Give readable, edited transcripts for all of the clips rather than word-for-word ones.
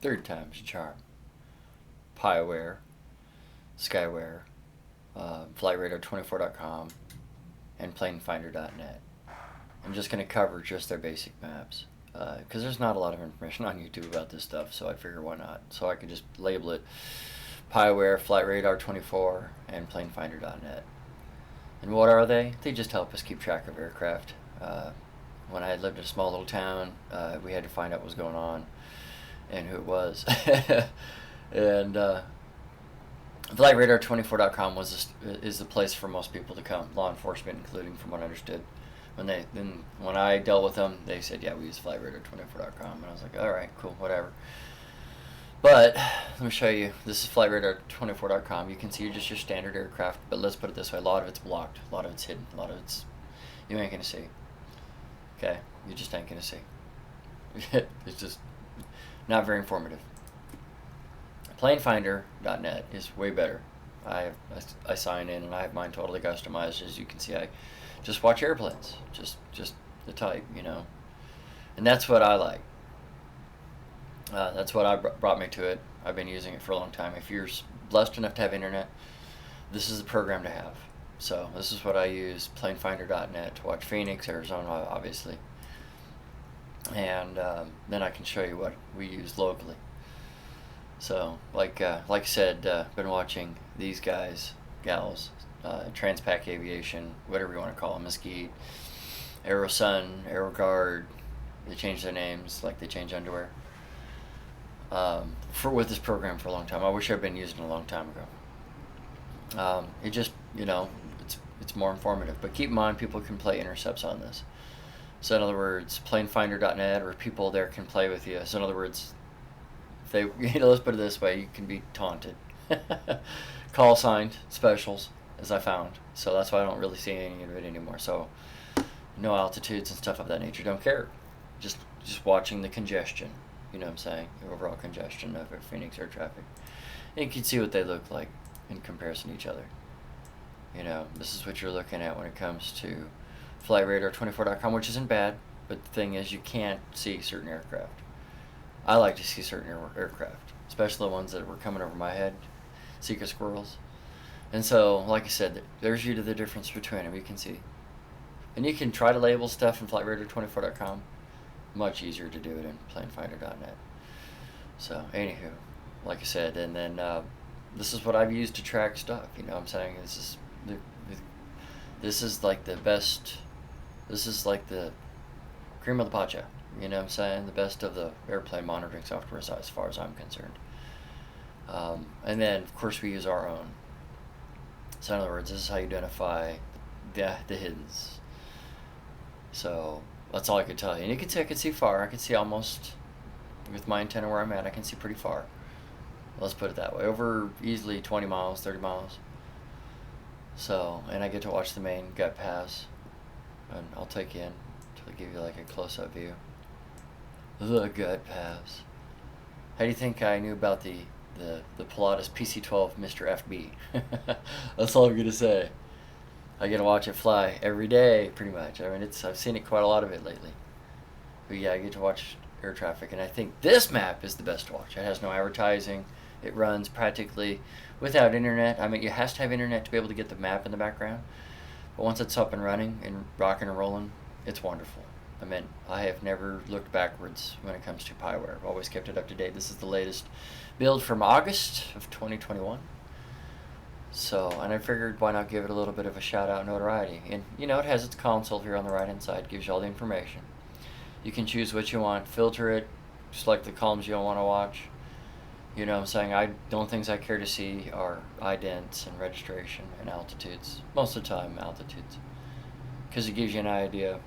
third time's a charm. Piaware, Skyware, flightradar24.com, and planefinder.net. I'm just going to cover just their basic maps because there's not a lot of information on YouTube about this stuff, so I figure why not. So I could just label it Piaware, flightradar24, and planefinder.net. And what are they? They just help us keep track of aircraft. When I had lived in a small little town, we had to find out what was going on and who it was. And flightradar24.com is the place for most people to come, law enforcement including, from what I understood. When I dealt with them, they said, yeah, we use flightradar24.com, and I was like, all right, cool, whatever. But let me show you. This is flightradar24.com. You can see just your standard aircraft, but let's put it this way: a lot of it's blocked, a lot of it's hidden, a lot of it's you ain't gonna see. Okay, you just ain't gonna see. It's just not very informative. Planefinder.net is way better. I sign in and I have mine totally customized. As you can see, I just watch airplanes, just the type, and that's what I like. That's what brought me to it. I've been using it for a long time. If you're blessed enough to have internet, this is the program to have. So this is what I use, planefinder.net, to watch Phoenix, Arizona, obviously. And then I can show you what we use locally. So, like I said, been watching these guys, gals, Transpac Aviation, whatever you want to call them, Mesquite, AeroSun, AeroGuard. They change their names like they change underwear. With this program for a long time. I wish I'd been using it a long time ago. It just, it's more informative. But keep in mind, people can play intercepts on this. So in other words, planefinder.net, or people there can play with you. So in other words, let's put it this way: you can be taunted. Call signed specials, as I found. So that's why I don't really see any of it anymore. So no altitudes and stuff of that nature. Don't care. Just watching the congestion. You know what I'm saying? The overall congestion of Phoenix air traffic. And you can see what they look like in comparison to each other. This is what you're looking at when it comes to flightradar24.com, which isn't bad, but the thing is, you can't see certain aircraft. I like to see certain aircraft, especially the ones that were coming over my head, seeker squirrels. And so, like I said, there's the difference between them. You can see. And you can try to label stuff in flightradar24.com. Much easier to do it in planefinder.net. So, anywho, like I said, and then this is what I've used to track stuff. I'm saying? This is like the best. This is like the cream of the pacha. You know what I'm saying? The best of the airplane monitoring software, as far as I'm concerned. And then, of course, we use our own. So, in other words, this is how you identify the hiddens. So that's all I could tell you. And you can see I can see far. I can see almost, with my antenna where I'm at, I can see pretty far. Let's put it that way. Over easily 20 miles, 30 miles. So, and I get to watch the main gut pass. And I'll take you in to give you like a close-up view. The gut pass. How do you think I knew about the Pilatus PC-12 Mr. FB? That's all I'm going to say. I get to watch it fly every day, pretty much. I mean, I've seen it quite a lot of it lately. But yeah, I get to watch air traffic, and I think this map is the best to watch. It has no advertising. It runs practically without internet. I mean, you have to have internet to be able to get the map in the background. But once it's up and running and rocking and rolling, it's wonderful. I mean, I have never looked backwards when it comes to Piaware. I've always kept it up to date. This is the latest build from August of 2021. So, and I figured why not give it a little bit of a shout out notoriety. And, it has its console here on the right hand side, gives you all the information. You can choose what you want, filter it, select the columns you don't want to watch. You know what I'm saying? The only things I care to see are idents and registration and altitudes. Most of the time, altitudes. Because it gives you an idea,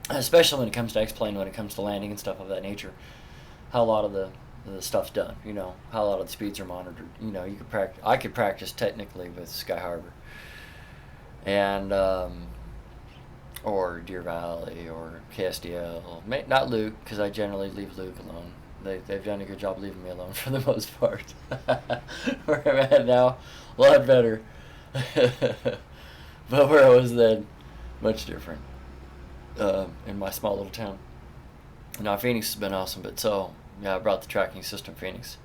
especially when it comes to X-plane, when it comes to landing and stuff of that nature, how a lot of the stuff's done. How a lot of the speeds are monitored. You could practice. I could practice technically with Sky Harbor, and or Deer Valley or KSDL. Not Luke, because I generally leave Luke alone. They've done a good job leaving me alone for the most part. Where I'm at now, a lot better. But where I was then, much different. In my small little town. Now Phoenix has been awesome, but yeah, I brought the tracking system Phoenix.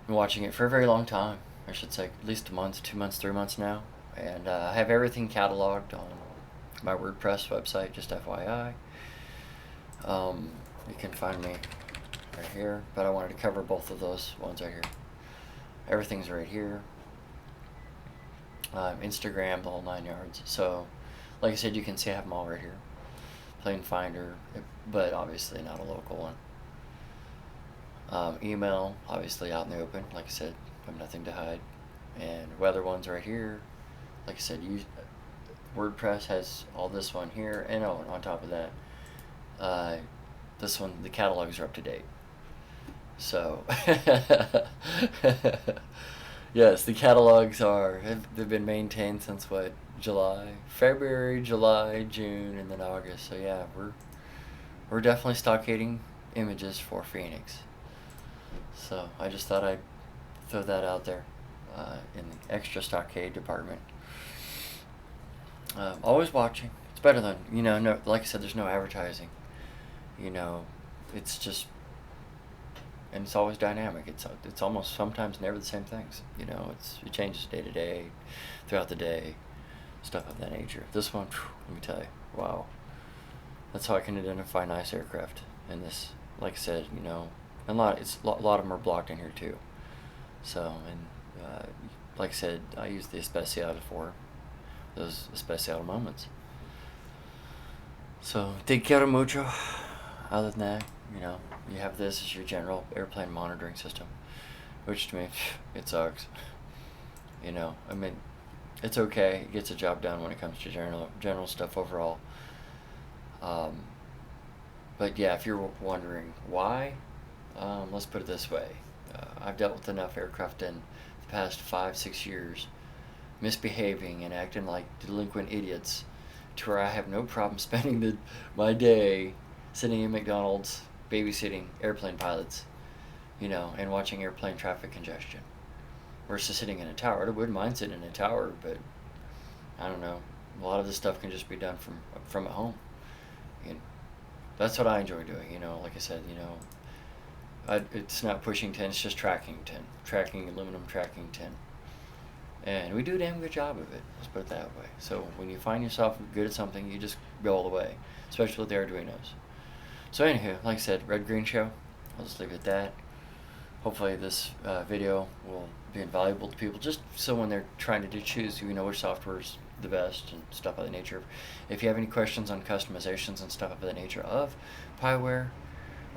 Been watching it for a very long time. I should say at least a month, 2 months, 3 months now. And I have everything cataloged on my WordPress website, just FYI. You can find me right here, but I wanted to cover both of those ones right here. Everything's right here. Instagram, the whole 9 yards. So, like I said, you can see I have them all right here. Planefinder, but obviously not a local one. Email, obviously out in the open. Like I said, I have nothing to hide. And weather ones right here. Like I said, WordPress has all this one here, and on top of that, this one, the catalogs are up to date. So, yes, the catalogs they've been maintained since what, February, July, June, and then August. So yeah, we're definitely stockading images for Phoenix. So I just thought I'd throw that out there in the extra stockade department. Always watching. It's better than, no, like I said, there's no advertising. It's just, and it's always dynamic. It's almost sometimes never the same things. It changes day to day, throughout the day, stuff of that nature. This one, let me tell you, wow. That's how I can identify nice aircraft. And this, like I said, and a lot of them are blocked in here too. So, and like I said, I use the especial for those especial moments. So, te quiero mucho. Other than that, you have this as your general airplane monitoring system, which to me, it sucks. I mean, it's okay. It gets the job done when it comes to general stuff overall. But yeah, if you're wondering why, let's put it this way. I've dealt with enough aircraft in the past 5-6 years misbehaving and acting like delinquent idiots to where I have no problem spending my day sitting in McDonald's babysitting airplane pilots, and watching airplane traffic congestion versus sitting in a tower. I wouldn't mind sitting in a tower, but I don't know. A lot of this stuff can just be done from at home. And that's what I enjoy doing, like I said, it's not pushing 10, it's just tracking aluminum tracking 10. And we do a damn good job of it, let's put it that way. So when you find yourself good at something, you just go all the way, especially with the Arduinos. So anywho, like I said, red green show, I'll just leave it at that. Hopefully this video will be invaluable to people, just so when they're trying to choose, which software is the best and stuff of that nature. If you have any questions on customizations and stuff of that nature of piaware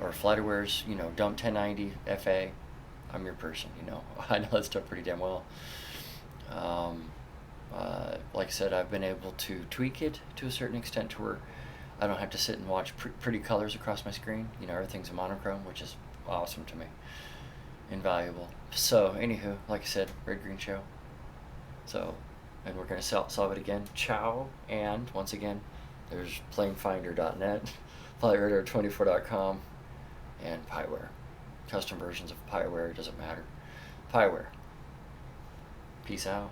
or flightware's, dump1090 FA, I'm your person. I know that stuff pretty damn well. Like I said, I've been able to tweak it to a certain extent to where I don't have to sit and watch pretty colors across my screen. Everything's a monochrome, which is awesome to me. Invaluable. So, anywho, like I said, red green show. So, and we're going to solve it again. Ciao. And once again, there's planefinder.net, flightradar24.com, and piaware. Custom versions of piaware, doesn't matter. Piaware. Peace out.